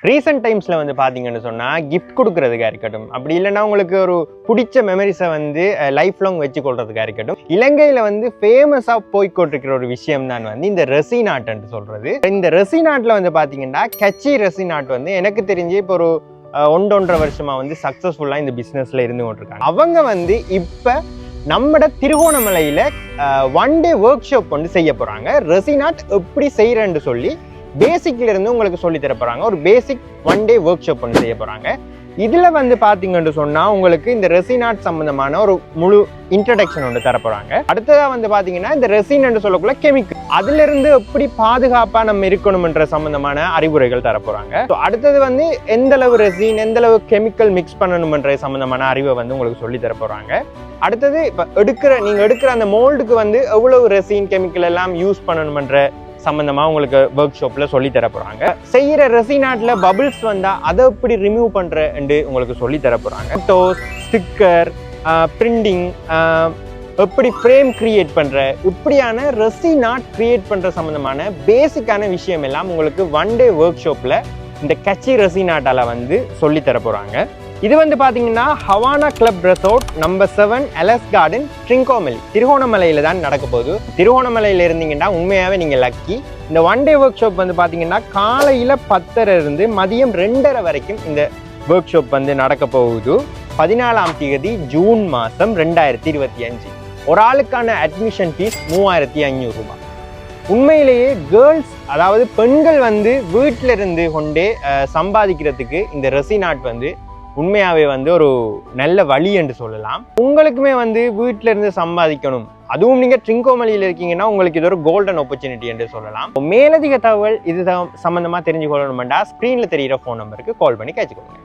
Recent டைம்ஸ்ல வந்து பாத்தீங்கன்னு சொன்னா கிஃப்ட் கொடுக்கறதுக்கா இருக்கட்டும், அப்படி இல்லைன்னா உங்களுக்கு ஒரு பிடிச்ச மெமரிஸை வந்து லைஃப் லாங் வச்சு கொள்றதுக்கா இருக்கட்டும், இலங்கையில வந்து ஃபேமஸா போய்கொண்டிருக்கிற ஒரு விஷயம் தான் வந்து இந்த ரெசின் ஆர்ட்னு சொல்றது. இந்த ரெசின் ஆர்ட்ல வந்து பாத்தீங்கன்னா கச்சி ரெசின் ஆர்ட் வந்து எனக்கு தெரிஞ்சு இப்போ ஒரு 1.5 வருஷமா வந்து சக்சஸ்ஃபுல்லா இந்த பிசினஸ்ல இருந்து கொண்டிருக்காங்க. அவங்க வந்து இப்ப நம்மட திருகோணமலையில 1 day ஒர்க் ஷாப் வந்து செய்ய போறாங்க. ரெசின் ஆர்ட் எப்படி செய்யறேன்னு சொல்லி பேசிக்ல இருந்து உங்களுக்கு சொல்லி தர போறாங்க. ஒரு பேசிக் 1 day ஒர்க் ஷாப் வந்து செய்ய போறாங்க. இதுல வந்து பாத்தீங்கன்னு சொன்னா உங்களுக்கு இந்த ரெசின் ஆர்ட் சம்பந்தமான ஒரு முழு இன்ட்ரடக்ஷன் ஒன்று தர போறாங்க. அடுத்ததா வந்து பாத்தீங்கன்னா இந்த ரெசின் என்று சொல்லக்குள்ள கெமிக்கல், அதுல இருந்து எப்படி பாதுகாப்பா நம்ம இருக்கணும்ன்ற சம்பந்தமான அறிவுரைகள் தர போறாங்க. அடுத்தது வந்து எந்த அளவு ரெசின் எந்த அளவு கெமிக்கல் மிக்ஸ் பண்ணணும்ன்ற சம்பந்தமான அறிவை வந்து உங்களுக்கு சொல்லி தர போறாங்க. அடுத்தது இப்ப நீங்க எடுக்கிற அந்த மோல்டுக்கு வந்து எவ்வளவு ரெசின் கெமிக்கல் எல்லாம் யூஸ் பண்ணணும்ன்ற சம்பந்தமா உங்களுக்கு ஒர்க் ஷாப்ல சொல்லி தர போறாங்க. செய்யற ரெசின் ஆர்ட்ல பபிள்ஸ் வந்தா அதை எப்படி ரிமூவ் பண்றன்னு உங்களுக்கு சொல்லி தர போறாங்க. ஃபோட்டோஸ், ஸ்டிக்கர், பிரிண்டிங், எப்படி ஃப்ரேம் கிரியேட் பண்ற, இப்படியான ரெசின் ஆர்ட் கிரியேட் பண்ற சம்பந்தமான பேசிக்கான விஷயம் எல்லாம் உங்களுக்கு 1 day ஒர்க் ஷாப்ல இந்த கச்சி ரெசின் ஆர்ட்டால வந்து சொல்லி தர போறாங்க. இது வந்து பாத்தீங்கன்னா ஹவானா கிளப் ரெசார்ட் நம்பர் 7 எலஸ் கார்டன் ட்ரிங்கோமலி திருகோணமலையில தான் நடக்க போகுது. திருகோணமலையில இருந்தீங்கன்னா உண்மையாவே நீங்க லக்கி. இந்த 1 day ஒர்க் ஷாப் வந்து பாத்தீங்கன்னா காலையில 10:30 இருந்து மதியம் 2:30 வரைக்கும் இந்த ஒர்க் ஷாப் வந்து நடக்க போகுது. 14ஆம் தேதி ஜூன் மாசம் 2025. ஒரு ஆளுக்கான அட்மிஷன் ஃபீஸ் 3500 ரூபாய். உண்மையிலேயே கேர்ள்ஸ், அதாவது பெண்கள் வந்து வீட்டில இருந்து கொண்டே சம்பாதிக்கிறதுக்கு இந்த ரெசின் ஆர்ட் வந்து உண்மையாவே வந்து ஒரு நல்ல வழி என்று சொல்லலாம். உங்களுக்குமே வந்து வீட்டில இருந்து சம்பாதிக்கணும், அதுவும் நீங்க ட்ரிங்கோமலியில் இருக்கீங்கன்னா உங்களுக்கு இது ஒரு கோல்டன் ஆப்பர்ச்சுனிட்டி என்று சொல்லலாம். மேலதிக தகவல் இது சம்பந்தமா தெரிஞ்சுக்கொள்ளணும்னா ஸ்கிரீன்ல தெரியிற ஃபோன் நம்பருக்கு கால் பண்ணி கேட்டுக்கோங்க.